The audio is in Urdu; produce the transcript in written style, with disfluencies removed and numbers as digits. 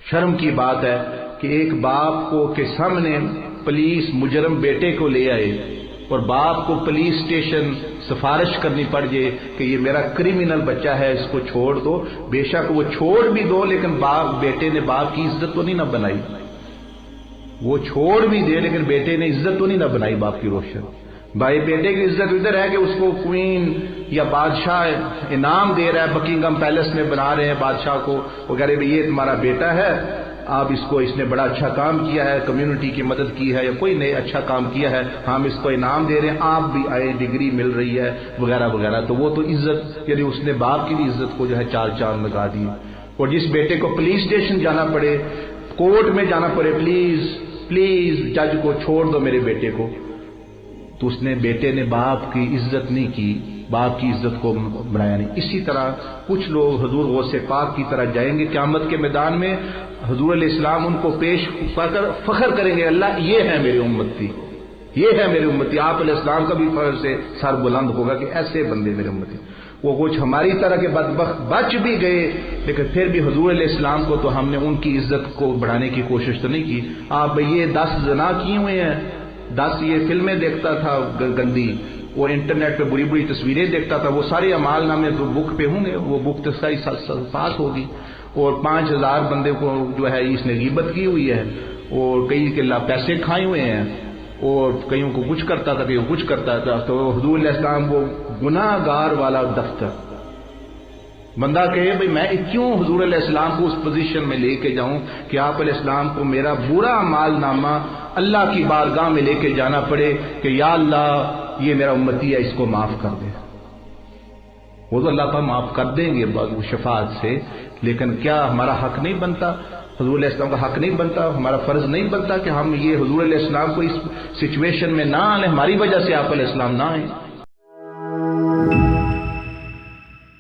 شرم کی بات ہے کہ ایک باپ کو کے سامنے پولیس مجرم بیٹے کو لے آئے اور باپ کو پولیس اسٹیشن سفارش کرنی پڑ جائے کہ یہ میرا کریمنل بچہ ہے، اس کو چھوڑ دو۔ بے شک وہ چھوڑ بھی دو، لیکن بیٹے نے باپ کی عزت تو نہیں نہ بنائی، وہ چھوڑ بھی دے لیکن بیٹے نے عزت تو نہیں نہ بنائی باپ کی روشن۔ بھائی بیٹے کی عزت ادھر ہے کہ اس کو کوئین یا بادشاہ انعام دے رہا ہے، بکنگم پیلس میں بنا رہے ہیں بادشاہ کو، وہ کہہ رہے یہ تمہارا بیٹا ہے، آپ اس نے بڑا اچھا کام کیا ہے، کمیونٹی کی مدد کی ہے یا کوئی نئے اچھا کام کیا ہے، ہم اس کو انعام دے رہے ہیں، آپ بھی آئے، ڈگری مل رہی ہے وغیرہ وغیرہ۔ تو وہ تو عزت، یعنی اس نے باپ کی بھی عزت کو جو ہے چار چاند لگا دی۔ اور جس بیٹے کو پولیس اسٹیشن جانا پڑے، کورٹ میں جانا پڑے، پلیز جج کو چھوڑ دو میرے بیٹے کو، تو اس نے بیٹے نے باپ کی عزت نہیں کی، باپ کی عزت کو بنایا نہیں۔ اسی طرح کچھ لوگ حضور غوث پاک کی طرح جائیں گے قیامت کے میدان میں، حضور علیہ السلام ان کو پیش کر فخر کریں گے، اللہ یہ ہے میری امتی، یہ ہے میری امتی۔ آپ علیہ السلام کا بھی فخر سے سر بلند ہوگا کہ ایسے بندے میرے امتی۔ وہ کچھ ہماری طرح کے بدبخت بچ بھی گئے، لیکن پھر بھی حضور علیہ السلام کو تو ہم نے ان کی عزت کو بڑھانے کی کوشش تو نہیں کی۔ آپ یہ 10 زنا کیے ہوئے ہیں، 10 یہ فلمیں دیکھتا تھا گندی، وہ انٹرنیٹ پہ بری بری تصویریں دیکھتا تھا، وہ سارے اعمال نامے تو بک پہ ہوں گے، وہ بک تو ساری پاس ہوگی۔ اور 5000 بندے کو جو ہے اس نے غیبت کی ہوئی ہے، اور کئی کے پیسے کھائے ہوئے ہیں، اور کئیوں کو کچھ کرتا تھا، کئیوں کچھ کرتا تھا۔ تو حضور علیہ السلام وہ گناہ گار والا دفتر، بندہ کہے بھئی میں کیوں حضور علیہ السلام کو اس پوزیشن میں لے کے جاؤں کہ آپ علیہ السلام کو میرا برا مال نامہ اللہ کی بارگاہ میں لے کے جانا پڑے کہ یا اللہ یہ میرا امتی ہے، اس کو معاف کر دے۔ وہ تو اللہ تعالیٰ معاف کر دیں گے شفاعت سے، لیکن کیا ہمارا حق نہیں بنتا، حضور علیہ السلام کا حق نہیں بنتا، ہمارا فرض نہیں بنتا کہ ہم یہ حضور علیہ السلام کو اس سچویشن میں نہ آنے، ہماری وجہ سے آپ علیہ السلام نہ آئیں۔